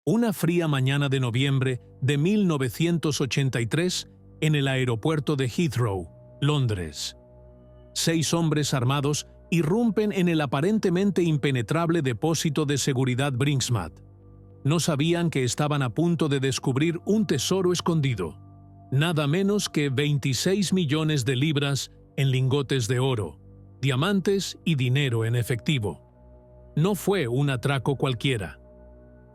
Una fría mañana de noviembre de 1983 en el aeropuerto de Heathrow, Londres. 6 hombres armados irrumpen en el aparentemente impenetrable depósito de seguridad Brink's-Mat. No sabían que estaban a punto de descubrir un tesoro escondido. Nada menos que 26 millones de libras en lingotes de oro, diamantes y dinero en efectivo. No fue un atraco cualquiera.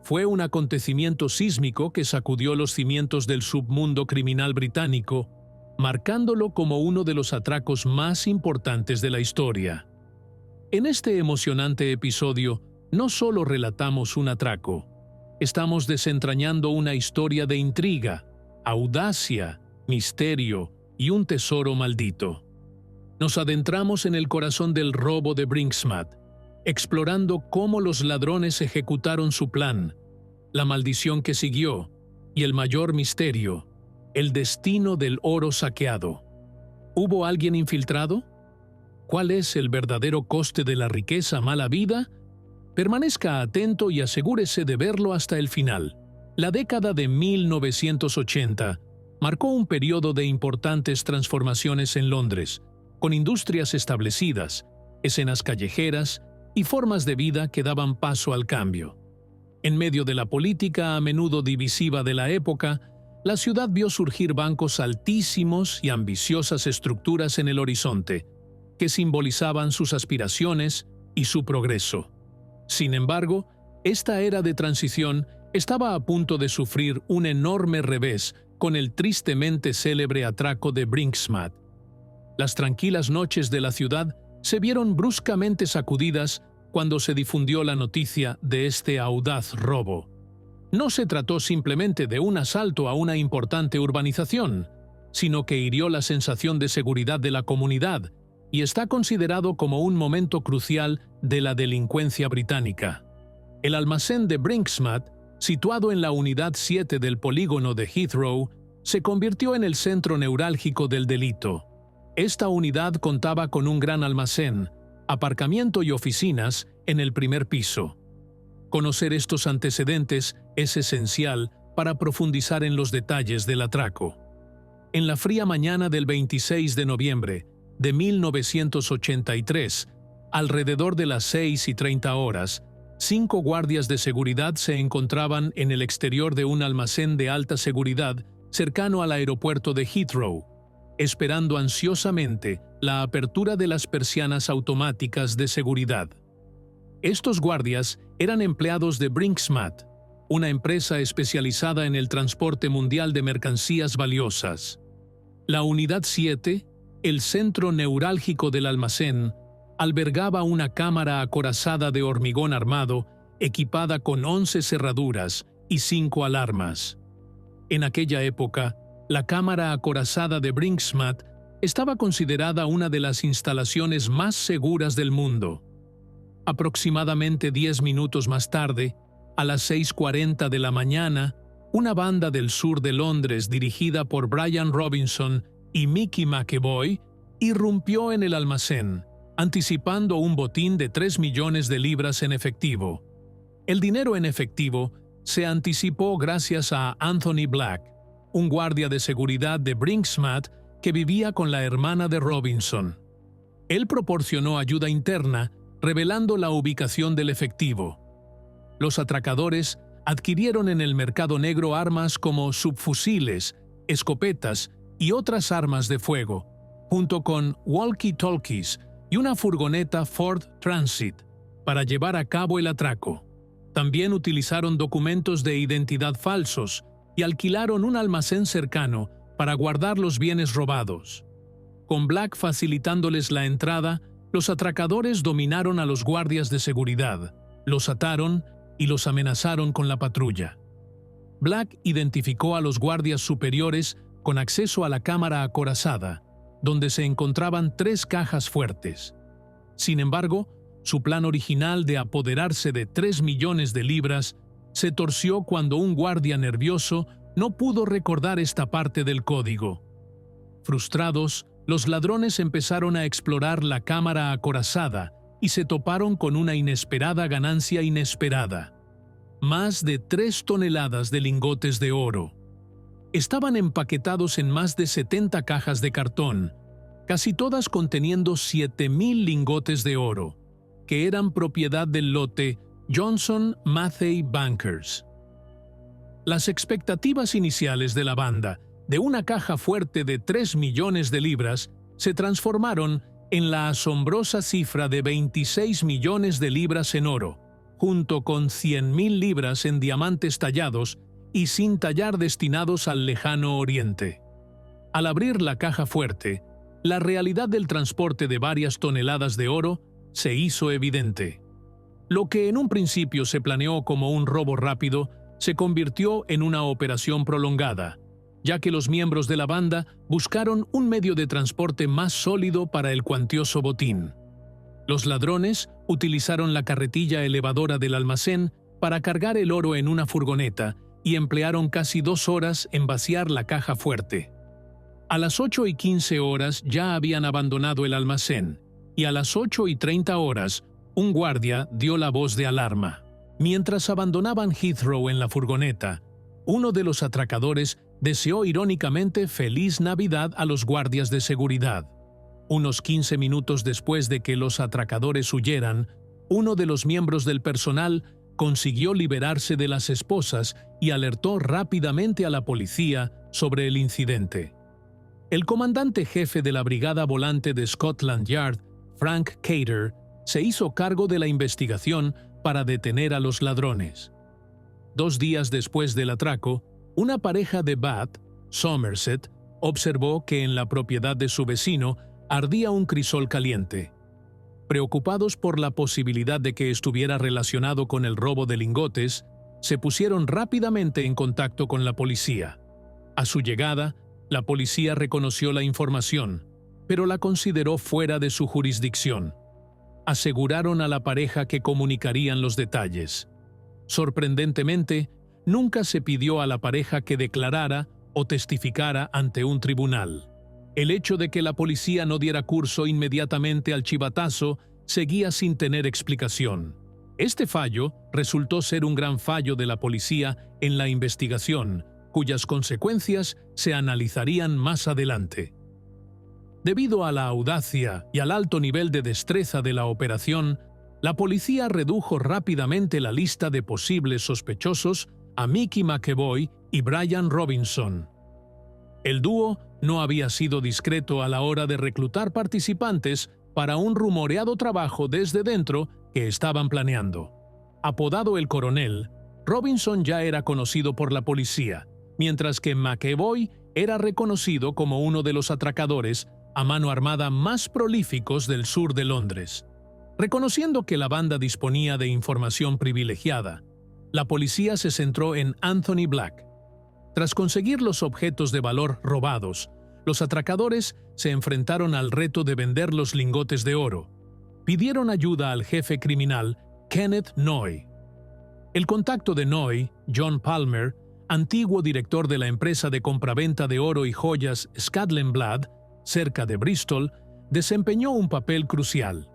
Fue un acontecimiento sísmico que sacudió los cimientos del submundo criminal británico, marcándolo como uno de los atracos más importantes de la historia. En este emocionante episodio, no solo relatamos un atraco, estamos desentrañando una historia de intriga, audacia, misterio y un tesoro maldito. Nos adentramos en el corazón del robo de Brink's-Mat, explorando cómo los ladrones ejecutaron su plan, la maldición que siguió y el mayor misterio, el destino del oro saqueado. ¿Hubo alguien infiltrado? ¿Cuál es el verdadero coste de la riqueza mal habida? Permanezca atento y asegúrese de verlo hasta el final. La década de 1980 marcó un periodo de importantes transformaciones en Londres, con industrias establecidas, escenas callejeras y formas de vida que daban paso al cambio. En medio de la política a menudo divisiva de la época, la ciudad vio surgir bancos altísimos y ambiciosas estructuras en el horizonte, que simbolizaban sus aspiraciones y su progreso. Sin embargo, esta era de transición estaba a punto de sufrir un enorme revés con el tristemente célebre atraco de Brink's-Mat. Las tranquilas noches de la ciudad se vieron bruscamente sacudidas cuando se difundió la noticia de este audaz robo. No se trató simplemente de un asalto a una importante urbanización, sino que hirió la sensación de seguridad de la comunidad y está considerado como un momento crucial de la delincuencia británica. El almacén de Brink's-Mat, situado en la unidad 7 del polígono de Heathrow, se convirtió en el centro neurálgico del delito. Esta unidad contaba con un gran almacén, aparcamiento y oficinas en el primer piso. Conocer estos antecedentes es esencial para profundizar en los detalles del atraco. En la fría mañana del 26 de noviembre de 1983, alrededor de las 6:30 horas, 5 guardias de seguridad se encontraban en el exterior de un almacén de alta seguridad cercano al aeropuerto de Heathrow, esperando ansiosamente la apertura de las persianas automáticas de seguridad. Estos guardias eran empleados de Brink's-Mat, una empresa especializada en el transporte mundial de mercancías valiosas. La Unidad 7, el centro neurálgico del almacén, albergaba una cámara acorazada de hormigón armado equipada con 11 cerraduras y 5 alarmas. En aquella época, la cámara acorazada de Brink's-Mat estaba considerada una de las instalaciones más seguras del mundo. Aproximadamente 10 minutos más tarde, a las 6:40 de la mañana, una banda del sur de Londres dirigida por Brian Robinson y Mickey McEvoy irrumpió en el almacén, anticipando un botín de 3 millones de libras en efectivo. El dinero en efectivo se anticipó gracias a Anthony Black, un guardia de seguridad de Brink's-Mat que vivía con la hermana de Robinson. Él proporcionó ayuda interna, revelando la ubicación del efectivo. Los atracadores adquirieron en el mercado negro armas como subfusiles, escopetas y otras armas de fuego, junto con walkie-talkies y una furgoneta Ford Transit, para llevar a cabo el atraco. También utilizaron documentos de identidad falsos y alquilaron un almacén cercano para guardar los bienes robados. Con Black facilitándoles la entrada, los atracadores dominaron a los guardias de seguridad, los ataron y los amenazaron con la patrulla. Black identificó a los guardias superiores con acceso a la cámara acorazada, donde se encontraban 3 cajas fuertes. Sin embargo, su plan original de apoderarse de 3 millones de libras se torció cuando un guardia nervioso no pudo recordar esta parte del código. Frustrados, los ladrones empezaron a explorar la cámara acorazada y se toparon con una inesperada ganancia inesperada. más de 3 toneladas de lingotes de oro. Estaban empaquetados en más de 70 cajas de cartón, casi todas conteniendo 7,000 lingotes de oro, que eran propiedad del lote Johnson Matthey Bankers. Las expectativas iniciales de la banda de una caja fuerte de 3 millones de libras se transformaron en la asombrosa cifra de 26 millones de libras en oro, junto con 100,000 libras en diamantes tallados y sin tallar destinados al lejano oriente. Al abrir la caja fuerte, la realidad del transporte de varias toneladas de oro se hizo evidente. Lo que en un principio se planeó como un robo rápido se convirtió en una operación prolongada, ya que los miembros de la banda buscaron un medio de transporte más sólido para el cuantioso botín. Los ladrones utilizaron la carretilla elevadora del almacén para cargar el oro en una furgoneta y emplearon casi 2 horas en vaciar la caja fuerte. A las 8:15 horas ya habían abandonado el almacén y a las 8:30 un guardia dio la voz de alarma. Mientras abandonaban Heathrow en la furgoneta, uno de los atracadores deseó irónicamente Feliz Navidad a los guardias de seguridad. Unos 15 minutos después de que los atracadores huyeran, uno de los miembros del personal consiguió liberarse de las esposas y alertó rápidamente a la policía sobre el incidente. El comandante jefe de la brigada volante de Scotland Yard, Frank Cater, se hizo cargo de la investigación para detener a los ladrones. 2 días después del atraco, una pareja de Bath, Somerset, observó que en la propiedad de su vecino ardía un crisol caliente. Preocupados por la posibilidad de que estuviera relacionado con el robo de lingotes, se pusieron rápidamente en contacto con la policía. A su llegada, la policía reconoció la información, pero la consideró fuera de su jurisdicción. Aseguraron a la pareja que comunicarían los detalles. Sorprendentemente, nunca se pidió a la pareja que declarara o testificara ante un tribunal. El hecho de que la policía no diera curso inmediatamente al chivatazo seguía sin tener explicación. Este fallo resultó ser un gran fallo de la policía en la investigación, cuyas consecuencias se analizarían más adelante. Debido a la audacia y al alto nivel de destreza de la operación, la policía redujo rápidamente la lista de posibles sospechosos a Mickey McEvoy y Brian Robinson. El dúo no había sido discreto a la hora de reclutar participantes para un rumoreado trabajo desde dentro que estaban planeando. Apodado el Coronel, Robinson ya era conocido por la policía, mientras que McEvoy era reconocido como uno de los atracadores a mano armada más prolíficos del sur de Londres. Reconociendo que la banda disponía de información privilegiada, la policía se centró en Anthony Black. Tras conseguir los objetos de valor robados, los atracadores se enfrentaron al reto de vender los lingotes de oro. Pidieron ayuda al jefe criminal Kenneth Noy. El contacto de Noy, John Palmer, antiguo director de la empresa de compraventa de oro y joyas Scotland Yard, cerca de Bristol, desempeñó un papel crucial.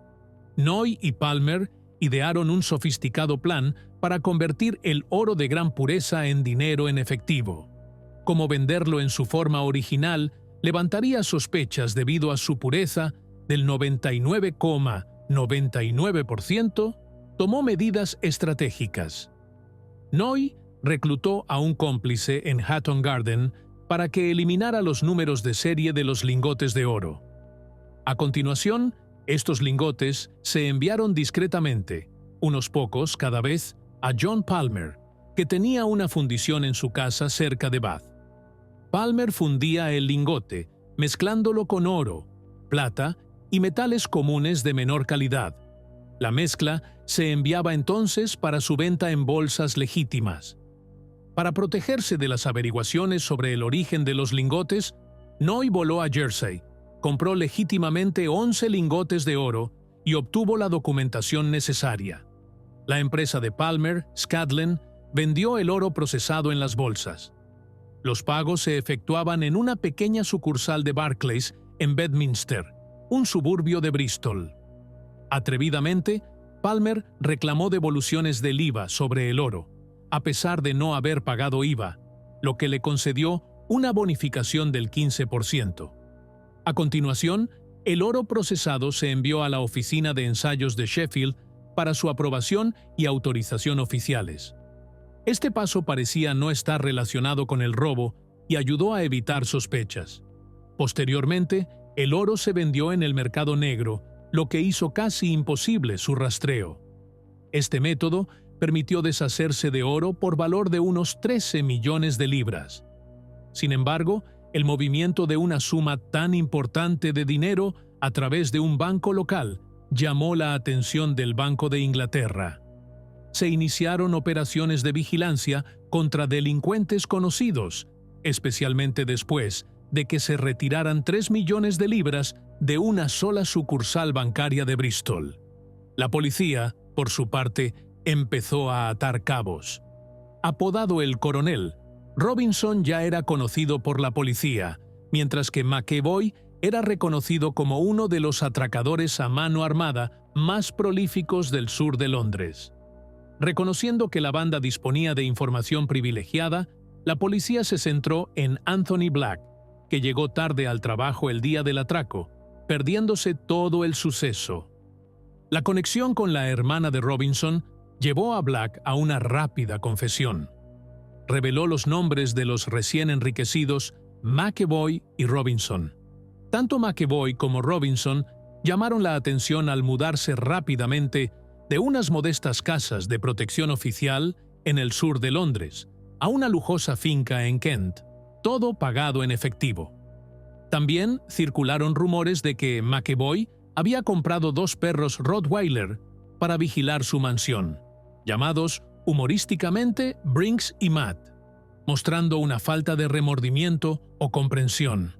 Noy y Palmer idearon un sofisticado plan para convertir el oro de gran pureza en dinero en efectivo. Como venderlo en su forma original levantaría sospechas debido a su pureza del 99,99%, tomó medidas estratégicas. Noy reclutó a un cómplice en Hatton Garden para que eliminara los números de serie de los lingotes de oro. A continuación, estos lingotes se enviaron discretamente, unos pocos cada vez, a John Palmer, que tenía una fundición en su casa cerca de Bath. Palmer fundía el lingote, mezclándolo con oro, plata y metales comunes de menor calidad. La mezcla se enviaba entonces para su venta en bolsas legítimas. Para protegerse de las averiguaciones sobre el origen de los lingotes, Noy voló a Jersey, compró legítimamente 11 lingotes de oro y obtuvo la documentación necesaria. La empresa de Palmer, Scotland, vendió el oro procesado en las bolsas. Los pagos se efectuaban en una pequeña sucursal de Barclays en Bedminster, un suburbio de Bristol. Atrevidamente, Palmer reclamó devoluciones del IVA sobre el oro, a pesar de no haber pagado IVA, lo que le concedió una bonificación del 15%. A continuación, el oro procesado se envió a la Oficina de Ensayos de Sheffield para su aprobación y autorización oficiales. Este paso parecía no estar relacionado con el robo y ayudó a evitar sospechas. Posteriormente, el oro se vendió en el mercado negro, lo que hizo casi imposible su rastreo. Este método permitió deshacerse de oro por valor de unos 13 millones de libras. Sin embargo, el movimiento de una suma tan importante de dinero a través de un banco local llamó la atención del Banco de Inglaterra. Se iniciaron operaciones de vigilancia contra delincuentes conocidos, especialmente después de que se retiraran 3 millones de libras de una sola sucursal bancaria de Bristol. La policía, por su parte, empezó a atar cabos. Apodado el Coronel, Robinson ya era conocido por la policía, mientras que McEvoy era reconocido como uno de los atracadores a mano armada más prolíficos del sur de Londres. Reconociendo que la banda disponía de información privilegiada, la policía se centró en Anthony Black, que llegó tarde al trabajo el día del atraco, perdiéndose todo el suceso. La conexión con la hermana de Robinson llevó a Black a una rápida confesión. Reveló los nombres de los recién enriquecidos McEvoy y Robinson. Tanto McEvoy como Robinson llamaron la atención al mudarse rápidamente de unas modestas casas de protección oficial en el sur de Londres a una lujosa finca en Kent, todo pagado en efectivo. También circularon rumores de que McEvoy había comprado 2 perros Rottweiler para vigilar su mansión, llamados humorísticamente Brinks y Matt, mostrando una falta de remordimiento o comprensión.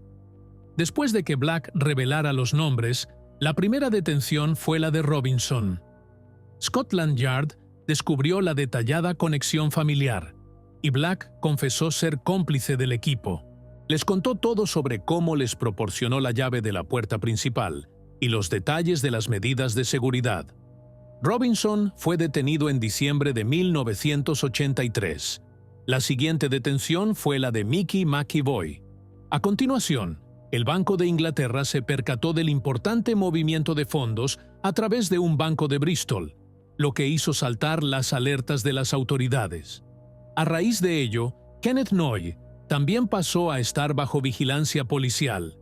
Después de que Black revelara los nombres, la primera detención fue la de Robinson. Scotland Yard descubrió la detallada conexión familiar, y Black confesó ser cómplice del equipo. Les contó todo sobre cómo les proporcionó la llave de la puerta principal y los detalles de las medidas de seguridad. Robinson fue detenido en diciembre de 1983. La siguiente detención fue la de Mickey McEvoy. A continuación, el Banco de Inglaterra se percató del importante movimiento de fondos a través de un banco de Bristol, lo que hizo saltar las alertas de las autoridades. A raíz de ello, Kenneth Noye también pasó a estar bajo vigilancia policial.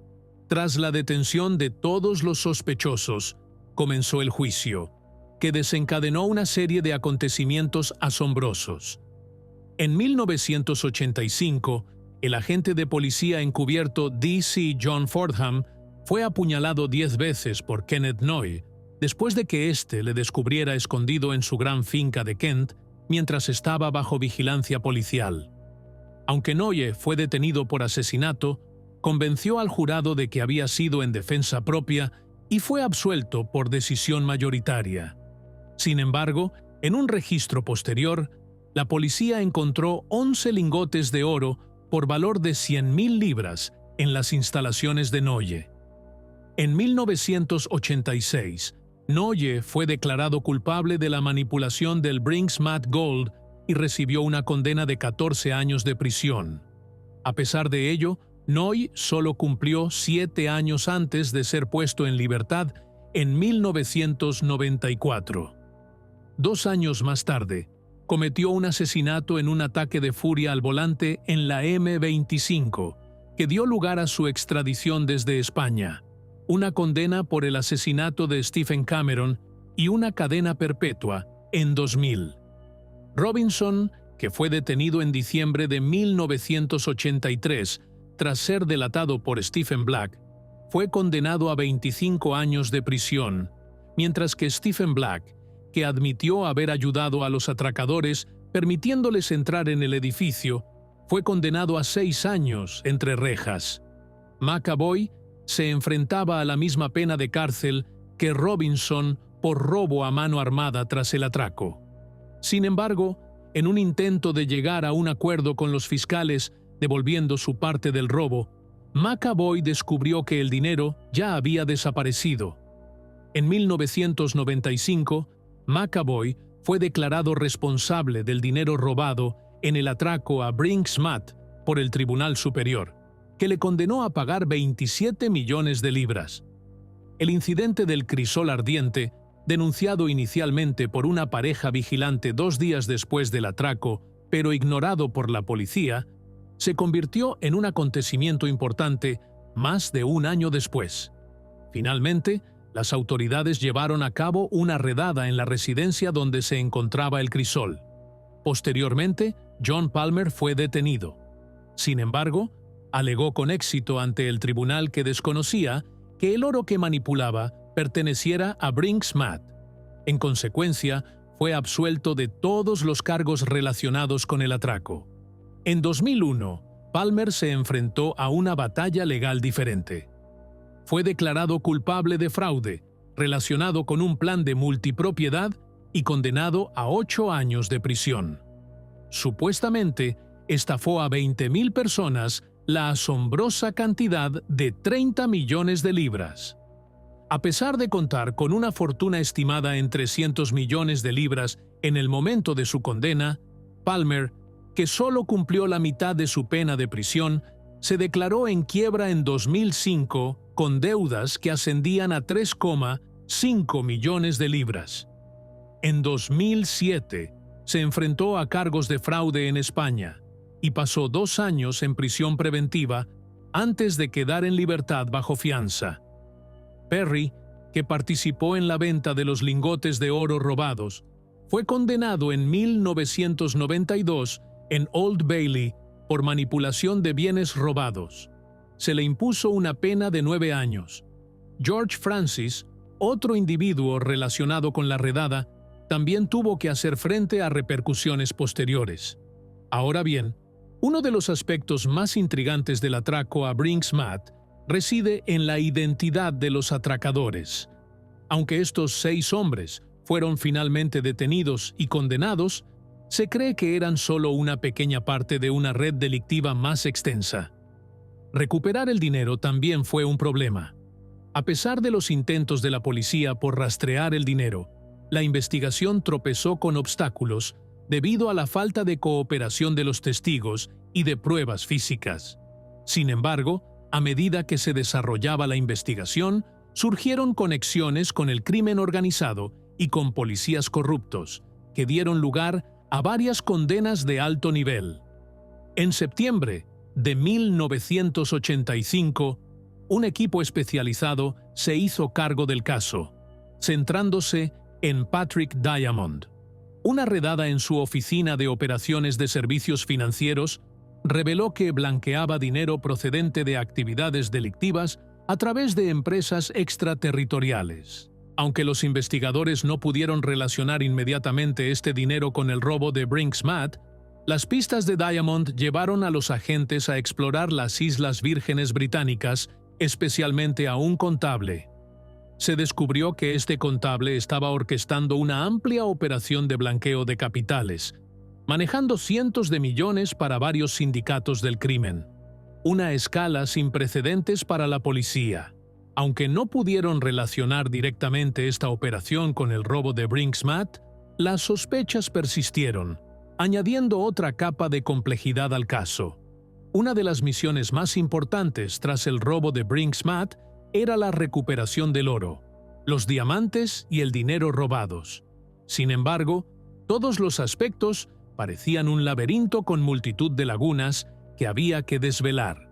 Tras la detención de todos los sospechosos, comenzó el juicio, que desencadenó una serie de acontecimientos asombrosos. En 1985, el agente de policía encubierto D.C. John Fordham fue apuñalado 10 veces por Kenneth Noye, después de que éste le descubriera escondido en su gran finca de Kent mientras estaba bajo vigilancia policial. Aunque Noye fue detenido por asesinato, convenció al jurado de que había sido en defensa propia y fue absuelto por decisión mayoritaria. Sin embargo, en un registro posterior, la policía encontró 11 lingotes de oro por valor de 100.000 libras en las instalaciones de Noye. En 1986, Noye fue declarado culpable de la manipulación del Brinks Matt Gold y recibió una condena de 14 años de prisión. A pesar de ello, Noye solo cumplió 7 años antes de ser puesto en libertad en 1994. 2 años más tarde, cometió un asesinato en un ataque de furia al volante en la M25, que dio lugar a su extradición desde España, una condena por el asesinato de Stephen Cameron y una cadena perpetua en 2000. Robinson, que fue detenido en diciembre de 1983 tras ser delatado por Stephen Black, fue condenado a 25 años de prisión, mientras que Stephen Black, que admitió haber ayudado a los atracadores permitiéndoles entrar en el edificio, fue condenado a 6 años entre rejas. McEvoy se enfrentaba a la misma pena de cárcel que Robinson por robo a mano armada tras el atraco. Sin embargo, en un intento de llegar a un acuerdo con los fiscales devolviendo su parte del robo, McEvoy descubrió que el dinero ya había desaparecido. En 1995, McEvoy fue declarado responsable del dinero robado en el atraco a Brink's-Mat por el Tribunal Superior, que le condenó a pagar 27 millones de libras. El incidente del crisol ardiente, denunciado inicialmente por una pareja vigilante 2 días después del atraco, pero ignorado por la policía, se convirtió en un acontecimiento importante más de un año después. Finalmente, las autoridades llevaron a cabo una redada en la residencia donde se encontraba el crisol. Posteriormente, John Palmer fue detenido. Sin embargo, alegó con éxito ante el tribunal que desconocía que el oro que manipulaba perteneciera a Brink's-Mat. En consecuencia, fue absuelto de todos los cargos relacionados con el atraco. En 2001, Palmer se enfrentó a una batalla legal diferente. Fue declarado culpable de fraude, relacionado con un plan de multipropiedad y condenado a 8 años de prisión. Supuestamente, estafó a 20,000 personas la asombrosa cantidad de 30 millones de libras. A pesar de contar con una fortuna estimada en 300 millones de libras en el momento de su condena, Palmer, que solo cumplió la mitad de su pena de prisión, se declaró en quiebra en 2005 con deudas que ascendían a 3,5 millones de libras. En 2007 se enfrentó a cargos de fraude en España y pasó 2 años en prisión preventiva antes de quedar en libertad bajo fianza. Perry, que participó en la venta de los lingotes de oro robados, fue condenado en 1992 en Old Bailey por manipulación de bienes robados. Se le impuso una pena de 9 años. George Francis, otro individuo relacionado con la redada, también tuvo que hacer frente a repercusiones posteriores. Ahora bien, uno de los aspectos más intrigantes del atraco a Brink's-Mat reside en la identidad de los atracadores. Aunque estos 6 hombres fueron finalmente detenidos y condenados, se cree que eran solo una pequeña parte de una red delictiva más extensa. Recuperar el dinero también fue un problema. A pesar de los intentos de la policía por rastrear el dinero, la investigación tropezó con obstáculos debido a la falta de cooperación de los testigos y de pruebas físicas. Sin embargo, a medida que se desarrollaba la investigación, surgieron conexiones con el crimen organizado y con policías corruptos, que dieron lugar a varias condenas de alto nivel. En septiembre de 1985, un equipo especializado se hizo cargo del caso, centrándose en Patrick Diamond. Una redada en su oficina de operaciones de servicios financieros reveló que blanqueaba dinero procedente de actividades delictivas a través de empresas extraterritoriales. Aunque los investigadores no pudieron relacionar inmediatamente este dinero con el robo de Brink's-Mat, las pistas de Diamond llevaron a los agentes a explorar las Islas Vírgenes Británicas, especialmente a un contable. Se descubrió que este contable estaba orquestando una amplia operación de blanqueo de capitales, manejando cientos de millones para varios sindicatos del crimen. Una escala sin precedentes para la policía. Aunque no pudieron relacionar directamente esta operación con el robo de Brink's-Mat, las sospechas persistieron, añadiendo otra capa de complejidad al caso. Una de las misiones más importantes tras el robo de Brink's-Mat era la recuperación del oro, los diamantes y el dinero robados. Sin embargo, todos los aspectos parecían un laberinto con multitud de lagunas que había que desvelar.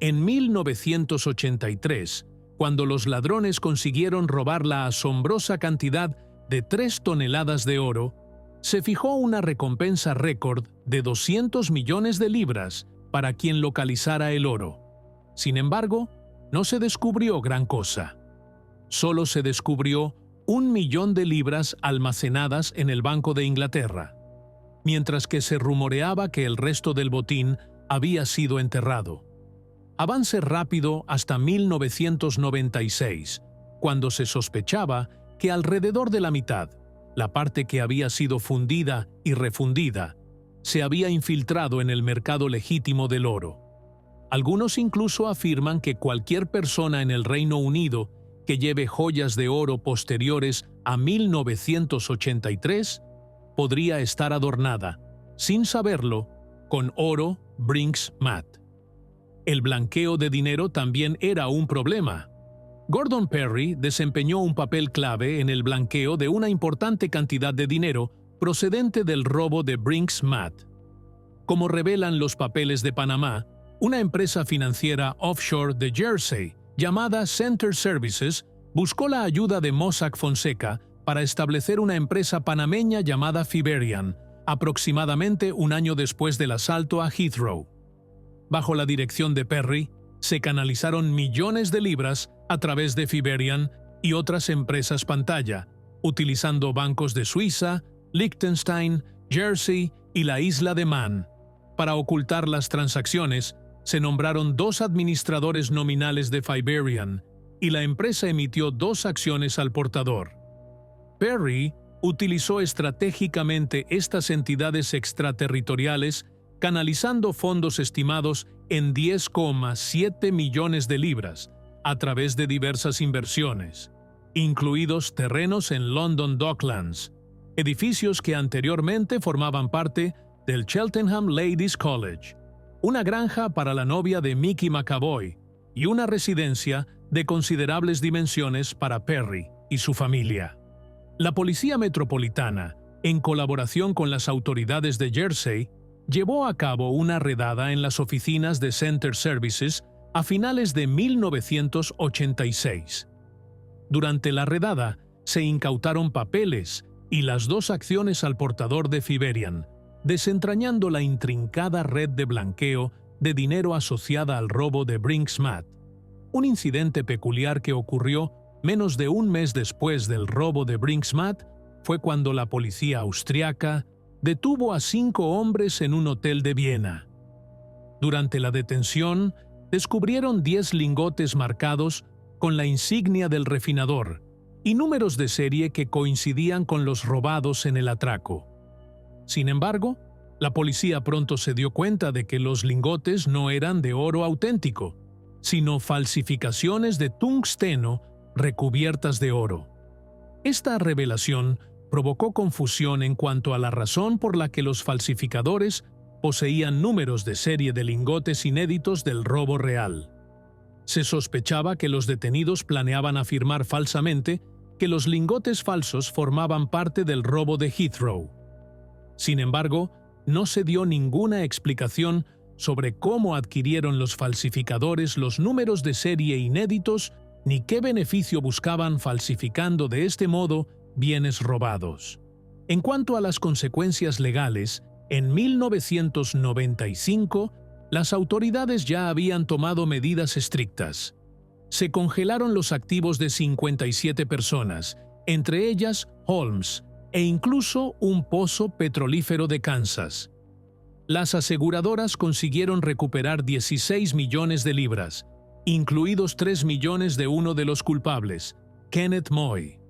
En 1983, cuando los ladrones consiguieron robar la asombrosa cantidad de 3 toneladas de oro, se fijó una recompensa récord de 200 millones de libras para quien localizara el oro. Sin embargo, no se descubrió gran cosa. Solo se descubrió 1 millón de libras almacenadas en el Banco de Inglaterra, mientras que se rumoreaba que el resto del botín había sido enterrado. Avance rápido hasta 1996, cuando se sospechaba que alrededor de la mitad, la parte que había sido fundida y refundida, se había infiltrado en el mercado legítimo del oro. Algunos incluso afirman que cualquier persona en el Reino Unido que lleve joyas de oro posteriores a 1983 podría estar adornada, sin saberlo, con oro Brinks Matte. El blanqueo de dinero también era un problema. Gordon Perry desempeñó un papel clave en el blanqueo de una importante cantidad de dinero procedente del robo de Brinks Matte. Como revelan los papeles de Panamá, una empresa financiera offshore de Jersey, llamada Center Services, buscó la ayuda de Mossack Fonseca para establecer una empresa panameña llamada Fiberian, aproximadamente un año después del asalto a Heathrow. Bajo la dirección de Perry, se canalizaron millones de libras a través de Fiberian y otras empresas pantalla, utilizando bancos de Suiza, Liechtenstein, Jersey y la isla de Man. Para ocultar las transacciones, se nombraron 2 administradores nominales de Fiberian y la empresa emitió 2 acciones al portador. Perry utilizó estratégicamente estas entidades extraterritoriales, canalizando fondos estimados en 10,7 millones de libras a través de diversas inversiones, incluidos terrenos en London Docklands, edificios que anteriormente formaban parte del Cheltenham Ladies College, una granja para la novia de Mickey McAvoy y una residencia de considerables dimensiones para Perry y su familia. La Policía Metropolitana, en colaboración con las autoridades de Jersey, llevó a cabo una redada en las oficinas de Center Services a finales de 1986. Durante la redada, se incautaron papeles y las 2 acciones al portador de Fiberian, desentrañando la intrincada red de blanqueo de dinero asociada al robo de Brinks Matte, un incidente peculiar que ocurrió menos de un mes después del robo de Brinks Matte fue cuando la policía austriaca detuvo a 5 hombres en un hotel de Viena. Durante la detención, descubrieron 10 lingotes marcados con la insignia del refinador y números de serie que coincidían con los robados en el atraco. Sin embargo, la policía pronto se dio cuenta de que los lingotes no eran de oro auténtico, sino falsificaciones de tungsteno recubiertas de oro. Esta revelación provocó confusión en cuanto a la razón por la que los falsificadores poseían números de serie de lingotes inéditos del robo real. Se sospechaba que los detenidos planeaban afirmar falsamente que los lingotes falsos formaban parte del robo de Heathrow. Sin embargo, no se dio ninguna explicación sobre cómo adquirieron los falsificadores los números de serie inéditos ni qué beneficio buscaban falsificando de este modo bienes robados. En cuanto a las consecuencias legales, en 1995, las autoridades ya habían tomado medidas estrictas. Se congelaron los activos de 57 personas, entre ellas Holmes, e incluso un pozo petrolífero de Kansas. Las aseguradoras consiguieron recuperar 16 millones de libras, incluidos 3 millones de uno de los culpables, Kenneth Moy.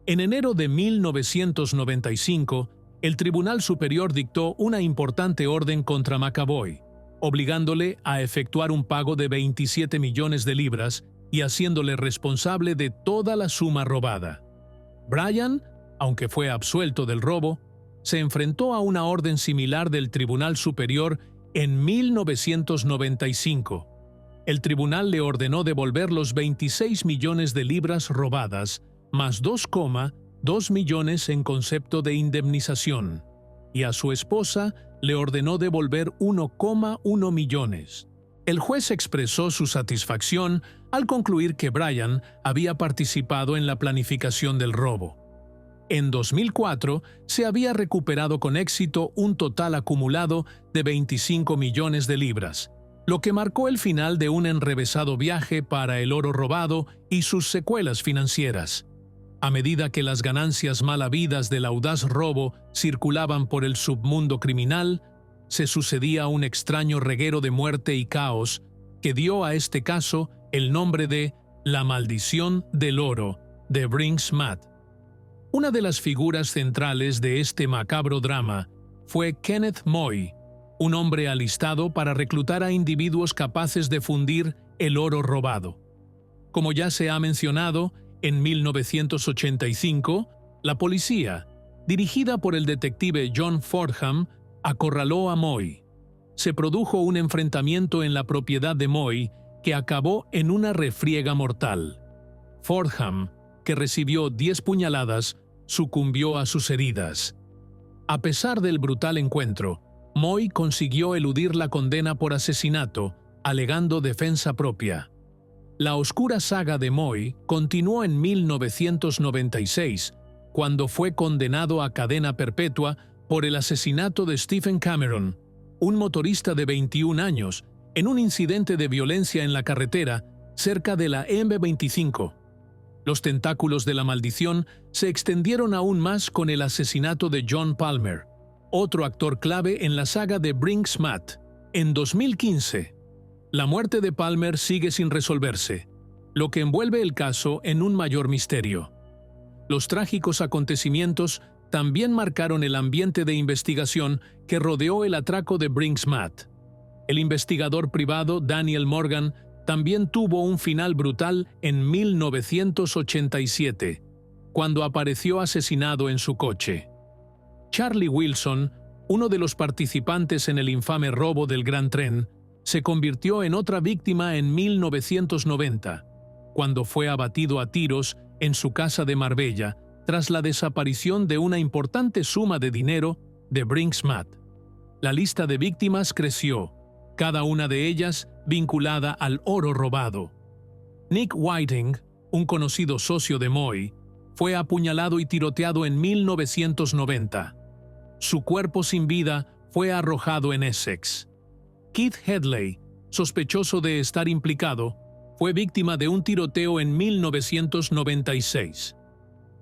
En enero de 1995, el Tribunal Superior dictó una importante orden contra McAvoy, obligándole a efectuar un pago de 27 millones de libras y haciéndole responsable de toda la suma robada. Bryan, aunque fue absuelto del robo, se enfrentó a una orden similar del Tribunal Superior en 1995. El tribunal le ordenó devolver los 26 millones de libras robadas, más 2,2 millones en concepto de indemnización, y a su esposa le ordenó devolver 1,1 millones. El juez expresó su satisfacción al concluir que Bryan había participado en la planificación del robo. En 2004 se había recuperado con éxito un total acumulado de 25 millones de libras, lo que marcó el final de un enrevesado viaje para el oro robado y sus secuelas financieras. A medida que las ganancias mal habidas del audaz robo circulaban por el submundo criminal, se sucedía un extraño reguero de muerte y caos que dio a este caso el nombre de La Maldición del Oro de Brinks Matte. Una de las figuras centrales de este macabro drama fue Kenneth Moy, un hombre alistado para reclutar a individuos capaces de fundir el oro robado. Como ya se ha mencionado, en 1985, la policía, dirigida por el detective John Fordham, acorraló a Moy. Se produjo un enfrentamiento en la propiedad de Moy que acabó en una refriega mortal. Fordham, que recibió 10 puñaladas, sucumbió a sus heridas. A pesar del brutal encuentro, Moy consiguió eludir la condena por asesinato, alegando defensa propia. La oscura saga de Moy continuó en 1996, cuando fue condenado a cadena perpetua por el asesinato de Stephen Cameron, un motorista de 21 años, en un incidente de violencia en la carretera cerca de la M25. Los tentáculos de la maldición se extendieron aún más con el asesinato de John Palmer, otro actor clave en la saga de Brinks Matt, en 2015. La muerte de Palmer sigue sin resolverse, lo que envuelve el caso en un mayor misterio. Los trágicos acontecimientos también marcaron el ambiente de investigación que rodeó el atraco de Brinks Matt. El investigador privado Daniel Morgan también tuvo un final brutal en 1987, cuando apareció asesinado en su coche. Charlie Wilson, uno de los participantes en el infame robo del Gran Tren, se convirtió en otra víctima en 1990, cuando fue abatido a tiros en su casa de Marbella tras la desaparición de una importante suma de dinero de Brinks Matt. La lista de víctimas creció, cada una de ellas vinculada al oro robado. Nick Whiting, un conocido socio de Moy, fue apuñalado y tiroteado en 1990. Su cuerpo sin vida fue arrojado en Essex. Keith Headley, sospechoso de estar implicado, fue víctima de un tiroteo en 1996.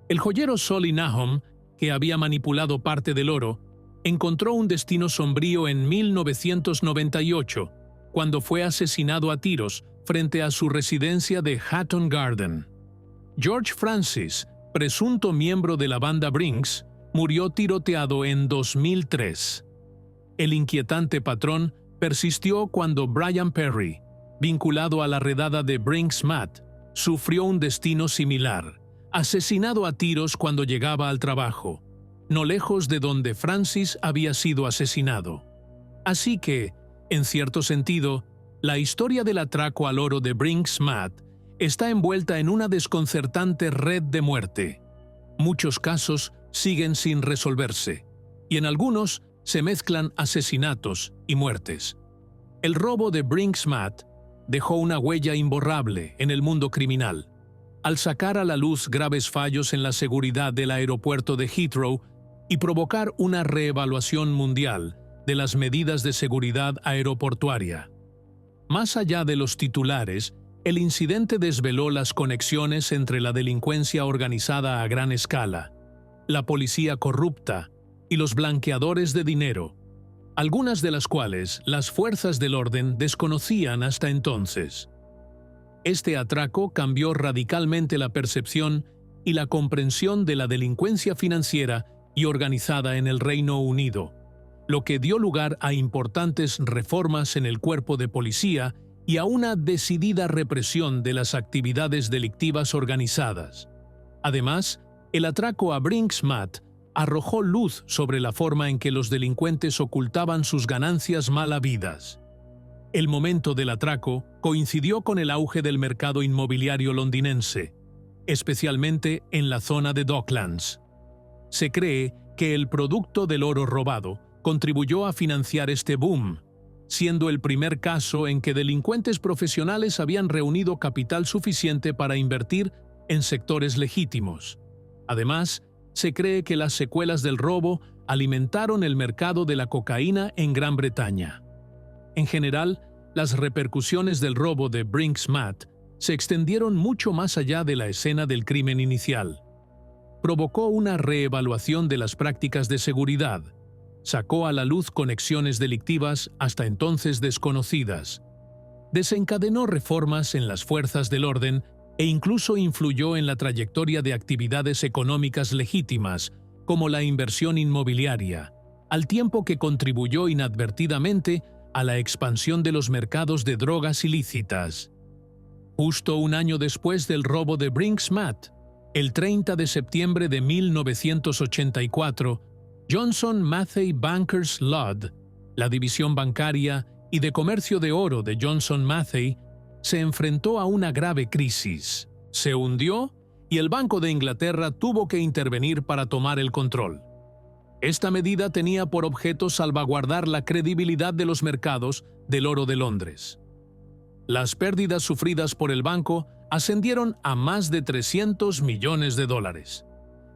El joyero Solly Nahum, que había manipulado parte del oro, encontró un destino sombrío en 1998, cuando fue asesinado a tiros frente a su residencia de Hatton Garden. George Francis, presunto miembro de la banda Brinks, murió tiroteado en 2003. El inquietante patrón persistió cuando Brian Perry, vinculado a la redada de Brinks Matt, sufrió un destino similar, asesinado a tiros cuando llegaba al trabajo, no lejos de donde Francis había sido asesinado. Así que, en cierto sentido, la historia del atraco al oro de Brinks Matt está envuelta en una desconcertante red de muerte. Muchos casos siguen sin resolverse, y en algunos se mezclan asesinatos y muertes. El robo de Brinks Matt dejó una huella imborrable en el mundo criminal, al sacar a la luz graves fallos en la seguridad del aeropuerto de Heathrow y provocar una reevaluación mundial de las medidas de seguridad aeroportuaria. Más allá de los titulares, el incidente desveló las conexiones entre la delincuencia organizada a gran escala, la policía corrupta y los blanqueadores de dinero, algunas de las cuales las fuerzas del orden desconocían hasta entonces. Este atraco cambió radicalmente la percepción y la comprensión de la delincuencia financiera y organizada en el Reino Unido, lo que dio lugar a importantes reformas en el cuerpo de policía y a una decidida represión de las actividades delictivas organizadas. Además, el atraco a Brinks Matt arrojó luz sobre la forma en que los delincuentes ocultaban sus ganancias mal habidas. El momento del atraco coincidió con el auge del mercado inmobiliario londinense, especialmente en la zona de Docklands. Se cree que el producto del oro robado contribuyó a financiar este boom, siendo el primer caso en que delincuentes profesionales habían reunido capital suficiente para invertir en sectores legítimos. Además, se cree que las secuelas del robo alimentaron el mercado de la cocaína en Gran Bretaña. En general, las repercusiones del robo de Brinks Matt se extendieron mucho más allá de la escena del crimen inicial. Provocó una reevaluación de las prácticas de seguridad, sacó a la luz conexiones delictivas hasta entonces desconocidas, desencadenó reformas en las fuerzas del orden e incluso influyó en la trayectoria de actividades económicas legítimas, como la inversión inmobiliaria, al tiempo que contribuyó inadvertidamente a la expansión de los mercados de drogas ilícitas. Justo un año después del robo de Brink's-Mat, el 30 de septiembre de 1984, Johnson Matthey Bankers Ltd., la división bancaria y de comercio de oro de Johnson Matthey, se enfrentó a una grave crisis. Se hundió y el Banco de Inglaterra tuvo que intervenir para tomar el control. Esta medida tenía por objeto salvaguardar la credibilidad de los mercados del oro de Londres. Las pérdidas sufridas por el banco ascendieron a más de 300 millones de dólares.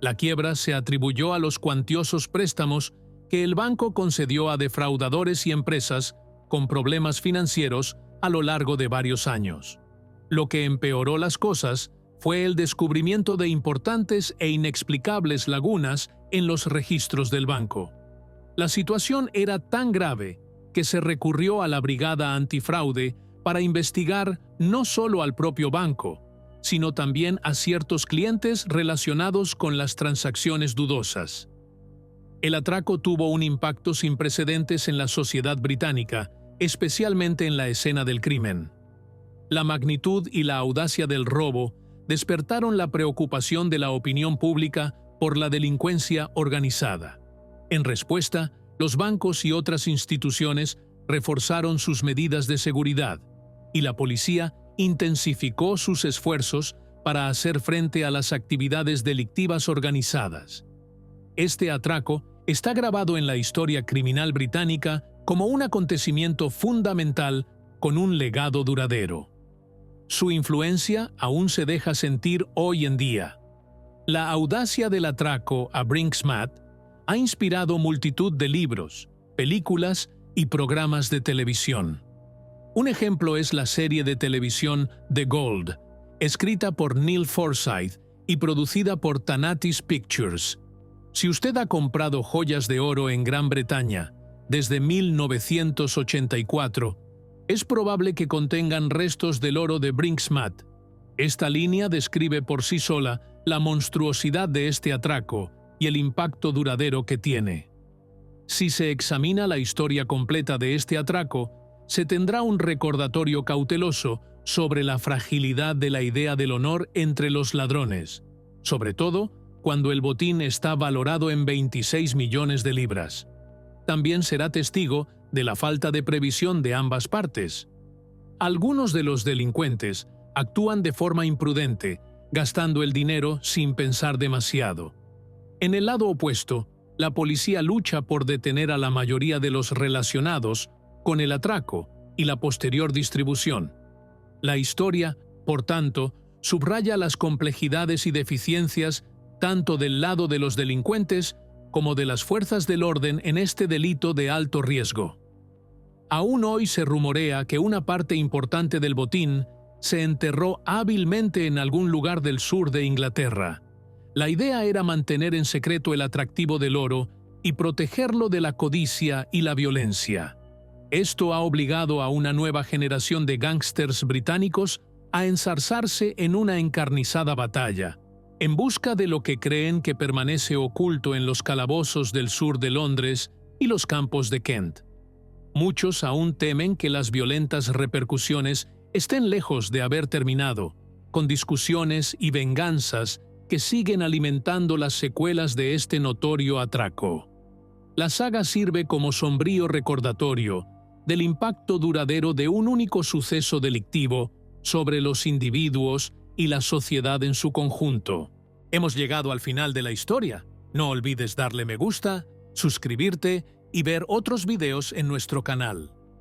La quiebra se atribuyó a los cuantiosos préstamos que el banco concedió a defraudadores y empresas con problemas financieros a lo largo de varios años. Lo que empeoró las cosas fue el descubrimiento de importantes e inexplicables lagunas en los registros del banco. La situación era tan grave que se recurrió a la Brigada Antifraude para investigar no solo al propio banco, sino también a ciertos clientes relacionados con las transacciones dudosas. El atraco tuvo un impacto sin precedentes en la sociedad británica, especialmente en la escena del crimen. La magnitud y la audacia del robo despertaron la preocupación de la opinión pública por la delincuencia organizada. En respuesta, los bancos y otras instituciones reforzaron sus medidas de seguridad, y la policía intensificó sus esfuerzos para hacer frente a las actividades delictivas organizadas. Este atraco está grabado en la historia criminal británica como un acontecimiento fundamental con un legado duradero. Su influencia aún se deja sentir hoy en día. La audacia del atraco a Brink's-Mat ha inspirado multitud de libros, películas y programas de televisión. Un ejemplo es la serie de televisión The Gold, escrita por Neil Forsyth y producida por Thanatis Pictures. Si usted ha comprado joyas de oro en Gran Bretaña desde 1984, es probable que contengan restos del oro de Brink's-Mat. Esta línea describe por sí sola la monstruosidad de este atraco y el impacto duradero que tiene. Si se examina la historia completa de este atraco, se tendrá un recordatorio cauteloso sobre la fragilidad de la idea del honor entre los ladrones, sobre todo cuando el botín está valorado en 26 millones de libras. También será testigo de la falta de previsión de ambas partes. Algunos de los delincuentes actúan de forma imprudente, gastando el dinero sin pensar demasiado. En el lado opuesto, la policía lucha por detener a la mayoría de los relacionados con el atraco y la posterior distribución. La historia, por tanto, subraya las complejidades y deficiencias tanto del lado de los delincuentes como de las fuerzas del orden en este delito de alto riesgo. Aún hoy se rumorea que una parte importante del botín se enterró hábilmente en algún lugar del sur de Inglaterra. La idea era mantener en secreto el atractivo del oro y protegerlo de la codicia y la violencia. Esto ha obligado a una nueva generación de gángsters británicos a enzarzarse en una encarnizada batalla, en busca de lo que creen que permanece oculto en los calabozos del sur de Londres y los campos de Kent. Muchos aún temen que las violentas repercusiones estén lejos de haber terminado, con discusiones y venganzas que siguen alimentando las secuelas de este notorio atraco. La saga sirve como sombrío recordatorio del impacto duradero de un único suceso delictivo sobre los individuos y la sociedad en su conjunto. Hemos llegado al final de la historia. No olvides darle me gusta, suscribirte y ver otros videos en nuestro canal.